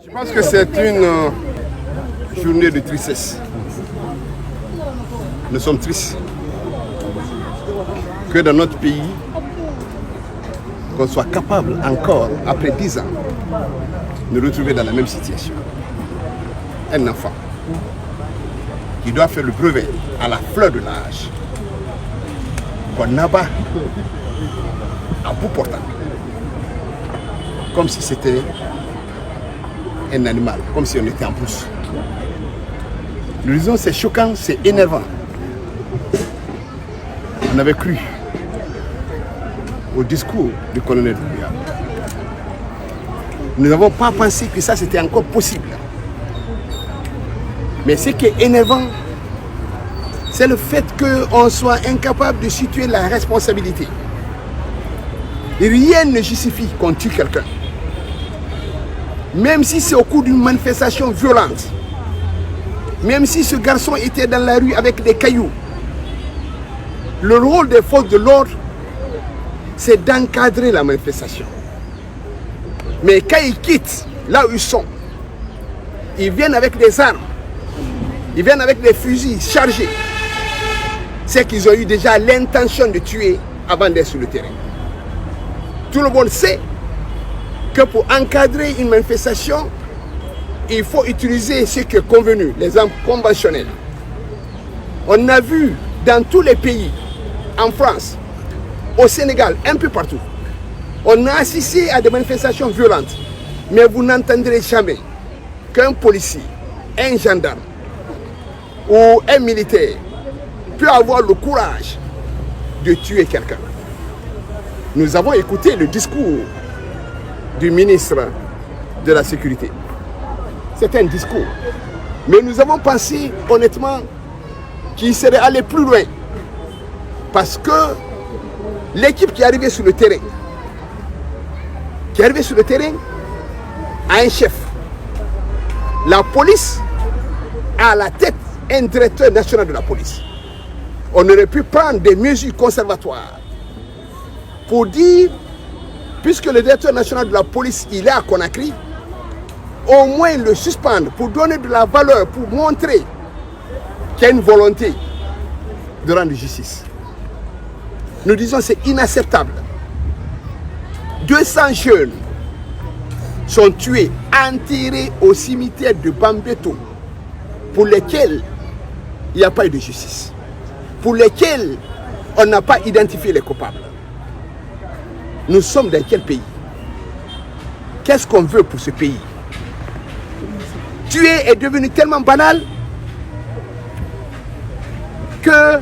Je pense que c'est une journée de tristesse. Nous sommes tristes que dans notre pays, qu'on soit capable encore, après 10 ans, de nous retrouver dans la même situation. Un enfant qui doit faire le brevet à la fleur de l'âge, qu'on abat à bout portant, comme si c'était un animal, comme si on était en brousse. Nous disons c'est choquant, c'est énervant. On avait cru au discours du colonel Doumbouya. Nous n'avons pas pensé que ça c'était encore possible. Mais ce qui est énervant, c'est le fait qu'on soit incapable de situer la responsabilité. Rien ne justifie qu'on tue quelqu'un. Même si c'est au cours d'une manifestation violente, même si ce garçon était dans la rue avec des cailloux, le rôle des forces de l'ordre, c'est d'encadrer la manifestation. Mais quand ils quittent là où ils sont, ils viennent avec des armes, ils viennent avec des fusils chargés. C'est qu'ils ont eu déjà l'intention de tuer avant d'être sur le terrain. Tout le monde sait que pour encadrer une manifestation, il faut utiliser ce qui est convenu, les armes conventionnelles. On a vu dans tous les pays, en France, au Sénégal, un peu partout, on a assisté à des manifestations violentes. Mais vous n'entendrez jamais qu'un policier, un gendarme ou un militaire peut avoir le courage de tuer quelqu'un. Nous avons écouté le discours du ministre de la Sécurité. C'est un discours. Mais nous avons pensé honnêtement qu'il serait allé plus loin. Parce que l'équipe qui est arrivée sur le terrain, a un chef. La police a à la tête un directeur national de la police. On aurait pu prendre des mesures conservatoires pour dire, puisque le directeur national de la police il est à Conakry, au moins le suspendre pour donner de la valeur, pour montrer qu'il y a une volonté de rendre justice. Nous disons que c'est inacceptable. 200 jeunes sont tués, enterrés au cimetière de Bambeto, pour lesquels il n'y a pas eu de justice, pour lesquels on n'a pas identifié les coupables. Nous sommes dans quel pays? Qu'est-ce qu'on veut pour ce pays? Tuer est devenu tellement banal que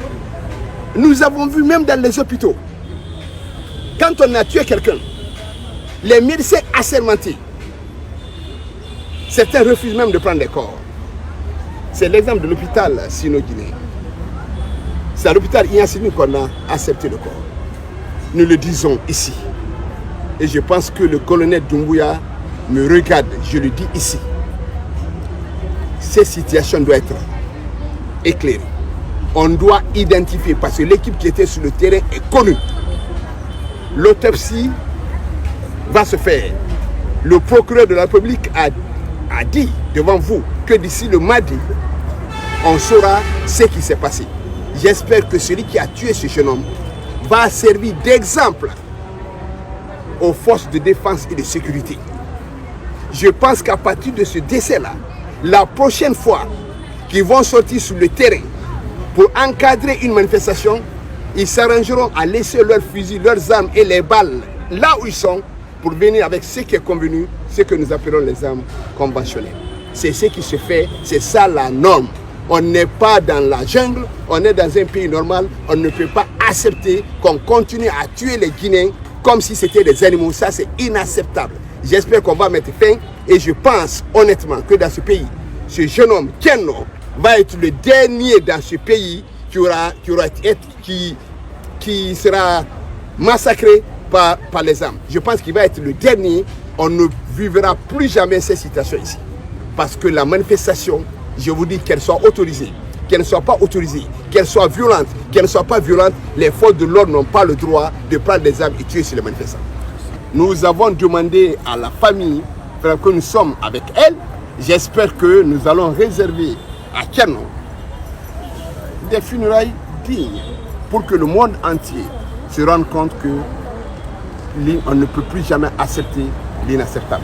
nous avons vu même dans les hôpitaux, quand on a tué quelqu'un, les médecins assermentés, certains refusent même de prendre les corps. C'est l'exemple de l'hôpital Sino-Guinée. C'est à l'hôpital Iyansini qu'on a accepté le corps. Nous le disons ici. Et je pense que le colonel Doumbouya me regarde, je le dis ici. Cette situation doit être éclairée. On doit identifier, parce que l'équipe qui était sur le terrain est connue. L'autopsie va se faire. Le procureur de la République a dit devant vous que d'ici le mardi, on saura ce qui s'est passé. J'espère que celui qui a tué ce jeune homme va servir d'exemple aux forces de défense et de sécurité. Je pense qu'à partir de ce décès-là, la prochaine fois qu'ils vont sortir sur le terrain pour encadrer une manifestation, ils s'arrangeront à laisser leurs fusils, leurs armes et les balles là où ils sont pour venir avec ce qui est convenu, ce que nous appelons les armes conventionnelles. C'est ce qui se fait, c'est ça la norme. On n'est pas dans la jungle, on est dans un pays normal, on ne peut pas accepter qu'on continue à tuer les Guinéens comme si c'était des animaux. Ça, c'est inacceptable. J'espère qu'on va mettre fin et je pense honnêtement que dans ce pays, ce jeune homme, Kenno, va être le dernier dans ce pays qui sera massacré par les armes. Je pense qu'il va être le dernier. On ne vivra plus jamais cette situation ici. Parce que la manifestation, je vous dis qu'elle soit autorisée, qu'elle ne soit pas autorisée, qu'elle soit violente, qu'elle ne soit pas violente, les forces de l'ordre n'ont pas le droit de prendre des armes et tuer sur les manifestants. Nous avons demandé à la famille que nous sommes avec elle, j'espère que nous allons réserver à Thierno des funérailles dignes pour que le monde entier se rende compte que on ne peut plus jamais accepter l'inacceptable.